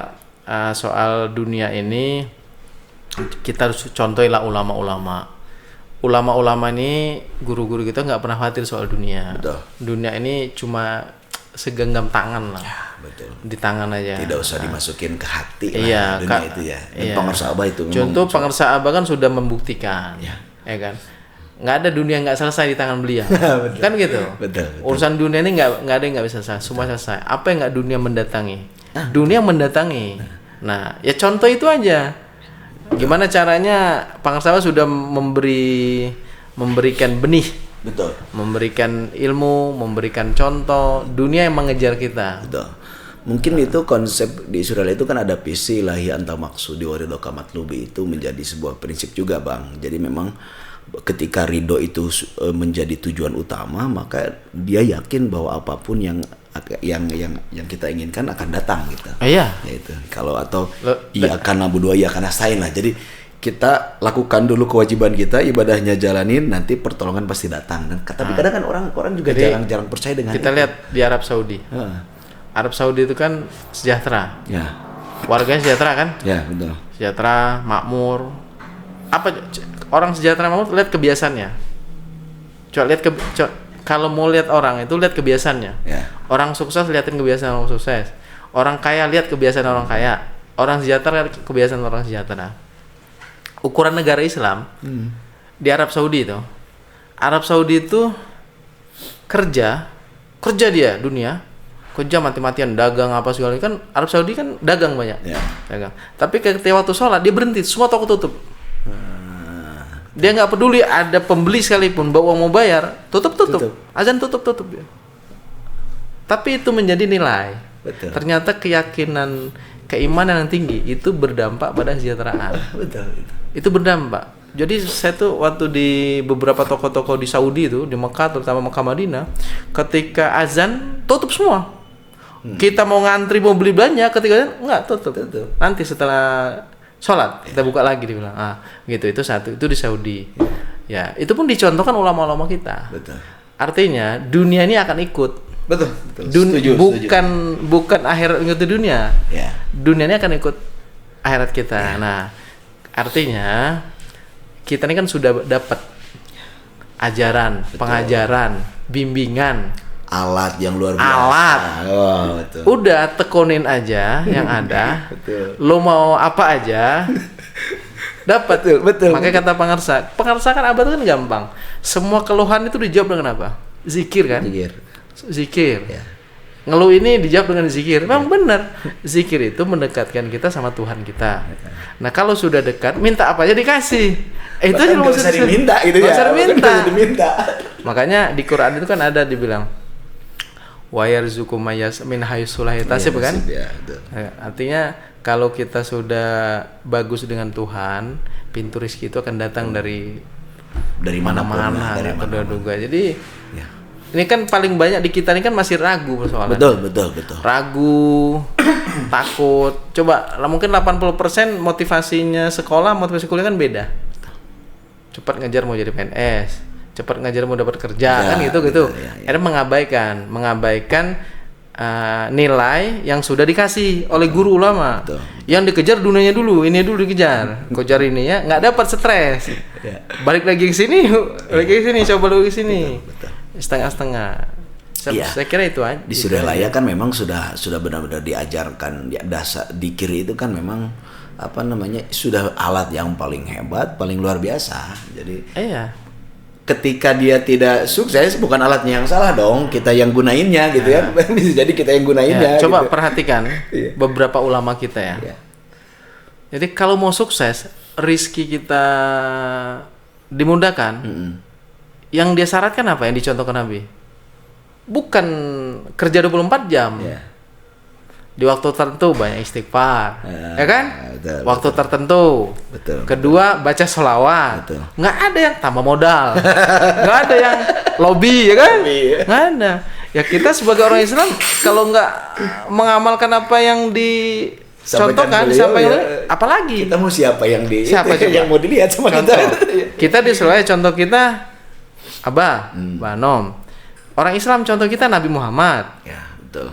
B: soal dunia ini, kita harus contohilah ulama-ulama. Ulama-ulama ini, guru-guru kita nggak pernah khawatir soal dunia.
A: Betul.
B: Dunia ini cuma segenggam tangan lah.
A: Betul.
B: Di tangan aja.
A: Tidak usah dimasukin ke hati
B: lah
A: dunia itu ya. Dan pengarsa Abah itu.
B: Contoh pengarsa Abah kan sudah membuktikan. Ya kan. Nggak ada dunia nggak selesai di tangan beliau. Kan gitu.
A: Betul.
B: Urusan dunia ini nggak ada yang nggak bisa selesai. Semua selesai. Apa yang nggak dunia mendatangi? Dunia mendatangi. Nah, ya contoh itu aja. Gimana caranya pengarsa Abah sudah memberikan benih.
A: Betul.
B: Memberikan ilmu, memberikan contoh, dunia yang mengejar kita.
A: Betul. Mungkin itu konsep di Israel itu kan ada visi ilahi anta maksudi wa ridho kamatlubi, itu menjadi sebuah prinsip juga, Bang. Jadi memang ketika ridho itu menjadi tujuan utama, maka dia yakin bahwa apapun yang kita inginkan akan datang gitu.
B: Iya.
A: Yaitu kalau atau iya karena na'budu iya karena nasta'in lah. Jadi kita lakukan dulu kewajiban kita, ibadahnya jalanin, nanti pertolongan pasti datang. Tapi kadang kan orang juga jarang percaya dengan
B: kita
A: itu.
B: Lihat di Arab Saudi. Arab Saudi itu kan sejahtera. Ya. Warganya sejahtera kan?
A: Ya, betul.
B: Sejahtera, makmur. Apa orang sejahtera makmur, lihat kebiasaannya. Kalau mau lihat orang itu lihat kebiasaannya. Ya. Orang sukses lihatin kebiasaan orang sukses. Orang kaya lihat kebiasaan orang kaya. Orang sejahtera lihat kebiasaan orang sejahtera. Ukuran negara Islam di Arab Saudi itu. Arab Saudi itu kerja dia dunia. Kerja mati-matian, dagang apa segala kan. Arab Saudi kan dagang banyak. Ya. Dagang. Tapi ketika waktu sholat dia berhenti, semua toko tutup. Dia nggak peduli ada pembeli sekalipun, bawa mau bayar, tutup. Azan tutup dia. Tapi itu menjadi nilai. Betul. Ternyata keimanan yang tinggi itu berdampak pada kesejahteraan. Betul. Itu berdampak. Jadi saya tuh waktu di beberapa toko-toko di Saudi itu, di Mekah terutama Mekah Madinah, ketika azan tutup semua. Kita mau ngantri mau beli belanja, ketika azan enggak tutup. Nanti setelah sholat kita buka lagi, dibilang. Gitu, itu satu, itu di Saudi. Ya, itu pun dicontohkan ulama-ulama kita. Betul. Artinya dunia ini akan ikut. Betul. Setuju. Bukan akhirat ikut dunia. Ya. Dunia ini akan ikut akhirat kita. Ya. Nah, artinya kita ini kan sudah dapat ajaran, betul, pengajaran, bimbingan,
A: alat yang luar biasa.
B: Betul. Udah tekonin aja yang ada. Betul. Lo mau apa aja dapat. Betul. Makanya kata pengarsa kan abad kan gampang. Semua keluhan itu dijawab dengan apa? Zikir kan? Zikir. Ya. Ngeluh ini dijawab dengan zikir. Memang benar. Zikir itu mendekatkan kita sama Tuhan kita. Nah, kalau sudah dekat, minta apa aja dikasih. Itu aja
A: nggak usah diminta gitu ya.
B: Diminta. Makanya di Quran itu kan ada dibilang wa yarzuqu mayas min haitsu la yahtasib kan? Ya, artinya kalau kita sudah bagus dengan Tuhan, pintu rezeki itu akan datang dari
A: dari mana-mana,
B: dari mana-mana. Jadi ya. Ini kan paling banyak di kita ini kan masih ragu persoalan.
A: Betul.
B: Ragu, takut. Coba mungkin 80% motivasinya sekolah, motivasi kuliah kan beda. Cepat ngejar mau jadi PNS, cepat ngejar mau dapat kerja, kan gitu. Ya. Akhirnya mengabaikan nilai yang sudah dikasih oleh guru ulama. Betul. Yang dikejar dunianya dulu, ini dulu dikejar. Kejar ini ya, nggak dapat stres. Ya. Balik lagi ke sini, coba lagi ke sini. Betul. Setengah-setengah. Saya kira itu aja.
A: Di Suryalaya kan memang sudah benar-benar diajarkan ya, dasar dikir itu kan memang sudah alat yang paling hebat, paling luar biasa. Jadi ketika dia tidak sukses bukan alatnya yang salah dong, kita yang gunainnya gitu ya. Bisa jadi kita yang gunainnya.
B: Coba
A: gitu.
B: perhatikan beberapa ulama kita ya. Jadi kalau mau sukses, rizki kita dimudahkan. Yang dia syaratkan apa? Yang dicontohkan Nabi. Bukan kerja 24 jam. Di waktu tertentu banyak istighfar. Ya kan?
A: Betul,
B: waktu tertentu.
A: Betul.
B: Kedua, baca sholawat. Nggak ada yang tambah modal. Nggak ada yang lobby, ya kan? Nggak ada. Ya kita sebagai orang Islam, kalau nggak mengamalkan apa yang dicontohkan, apalagi?
A: Kita mau siapa yang
B: yang
A: mau dilihat sama
B: contoh.
A: kita?
B: Kita di Surabaya, contoh kita Abah, Mbak Nom. Orang Islam contoh kita Nabi Muhammad.
A: Ya, betul.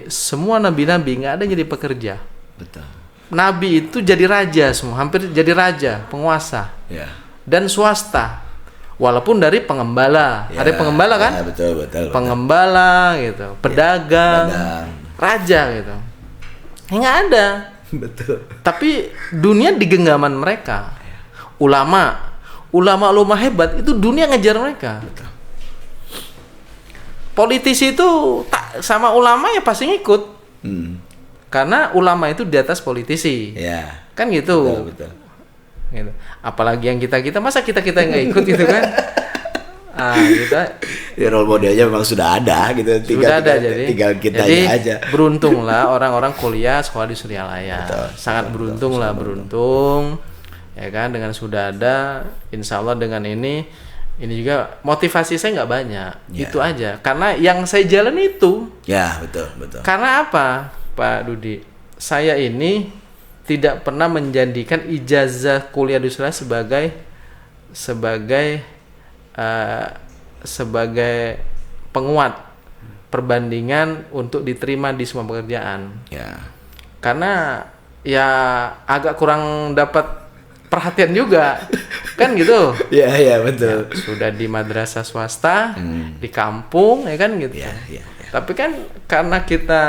B: Semua nabi-nabi nggak ada yang jadi pekerja.
A: Betul.
B: Nabi itu jadi raja semua, hampir jadi raja, penguasa.
A: Ya.
B: Dan swasta. Walaupun dari pengembala. Ada pengembala kan?
A: Ya, betul.
B: Pengembala gitu, pedagang, raja gitu. Nggak ada.
A: Betul.
B: Tapi dunia di genggaman mereka. Ulama hebat itu dunia ngejar mereka.
A: Betul.
B: Politisi itu sama ulama ya pasti ngikut. Karena ulama itu di atas politisi.
A: Ya.
B: Kan gitu.
A: Betul.
B: Gitu. Apalagi yang kita masa kita nggak ikut gitu kan? Gitu.
A: Ya role modelnya memang sudah ada gitu. Tinggal kita aja.
B: Beruntung lah orang-orang kuliah sekolah di Suryalaya. Sangat beruntung. Ya kan, dengan sudah ada, insya Allah dengan ini juga motivasi saya nggak banyak, itu aja. Karena yang saya jalan itu. Ya betul. Karena apa, Pak Dudi? Saya ini tidak pernah menjadikan ijazah kuliah di Suryalaya sebagai penguat perbandingan untuk diterima di semua pekerjaan. Ya. Karena ya agak kurang dapat perhatian juga kan gitu. Iya betul. Ya, sudah di madrasah swasta, di kampung ya kan gitu. Ya. Tapi kan karena kita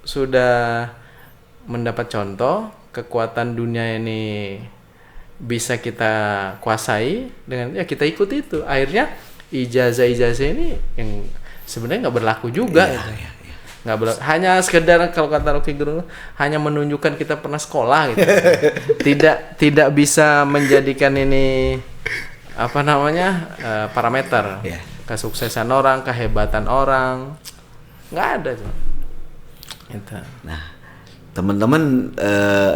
B: sudah mendapat contoh kekuatan dunia ini bisa kita kuasai dengan kita ikut itu. Akhirnya ijazah ini yang sebenarnya nggak berlaku juga. Nggak hanya sekedar kalau kata Rocky Gerung hanya menunjukkan kita pernah sekolah gitu. tidak bisa menjadikan ini parameter kesuksesan orang, kehebatan orang, nggak ada tuh. Gitu.
A: Nah, teman-teman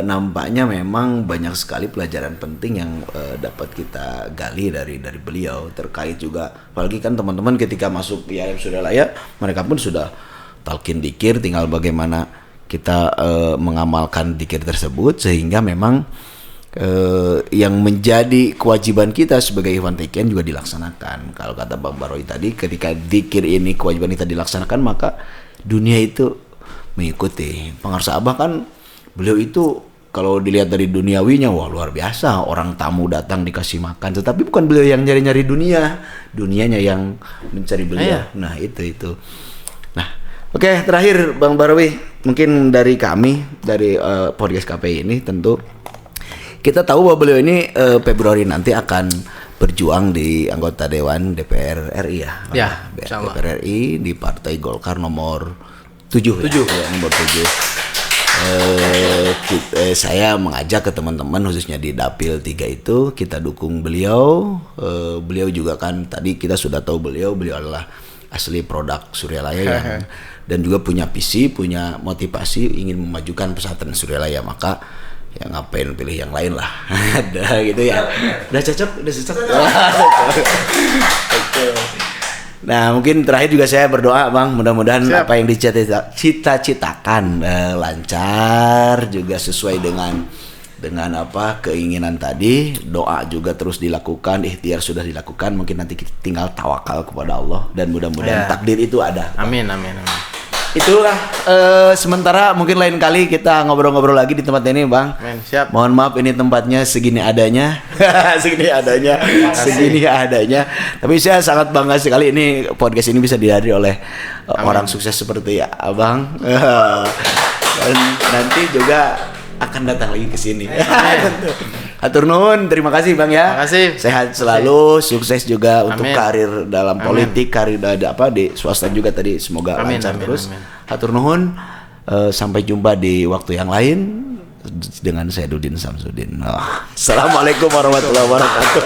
A: nampaknya memang banyak sekali pelajaran penting yang dapat kita gali dari beliau terkait juga, apalagi kan teman-teman ketika masuk IAIM Suryalaya mereka pun sudah talqin dikir, tinggal bagaimana kita mengamalkan dikir tersebut sehingga memang yang menjadi kewajiban kita sebagai ikhwan TKN juga dilaksanakan. Kalau kata Bang Baroy tadi, ketika dikir ini kewajiban kita dilaksanakan maka dunia itu mengikuti. Pengarsa Abah kan beliau itu kalau dilihat dari duniawinya wah luar biasa, orang tamu datang dikasih makan, tetapi bukan beliau yang nyari-nyari dunianya yang mencari beliau. Nah itu. Nah oke, terakhir Bang Barowi, mungkin dari kami, dari podcast KPI ini tentu kita tahu bahwa beliau ini Februari nanti akan berjuang di anggota Dewan DPR RI DPR RI di Partai Golkar nomor 7. Nomor 7. Saya mengajak ke teman-teman khususnya di Dapil 3 itu kita dukung beliau. Beliau juga kan tadi kita sudah tahu beliau adalah asli produk Suryalaya dan juga punya visi, punya motivasi ingin memajukan pesantren Suryalaya. Maka Ya ngapain pilih yang lain lah. Ada gitu ya. Udah cocok. Nah, mungkin terakhir juga saya berdoa, Bang, mudah-mudahan apa yang dicita-citakan lancar, juga sesuai dengan apa keinginan tadi. Doa juga terus dilakukan, ikhtiar sudah dilakukan, mungkin nanti kita tinggal tawakal kepada Allah dan mudah-mudahan takdir itu ada.
B: Amin.
A: Itulah sementara mungkin lain kali kita ngobrol-ngobrol lagi di tempat ini, Bang.
B: Amin, siap.
A: Mohon maaf ini tempatnya segini adanya. segini adanya. Tapi saya sangat bangga sekali ini podcast ini bisa dihadiri oleh orang sukses seperti Abang. Dan nanti juga akan datang lagi ke sini. Hatur nuhun, terima kasih Bang ya.
B: Terima kasih.
A: Sehat selalu, sukses juga untuk
B: Amin.
A: karir dalam politik, karir di swasta juga tadi semoga lancar terus. Hatur nuhun, sampai jumpa di waktu yang lain dengan saya Dudin Samsudin. Assalamualaikum warahmatullahi wabarakatuh.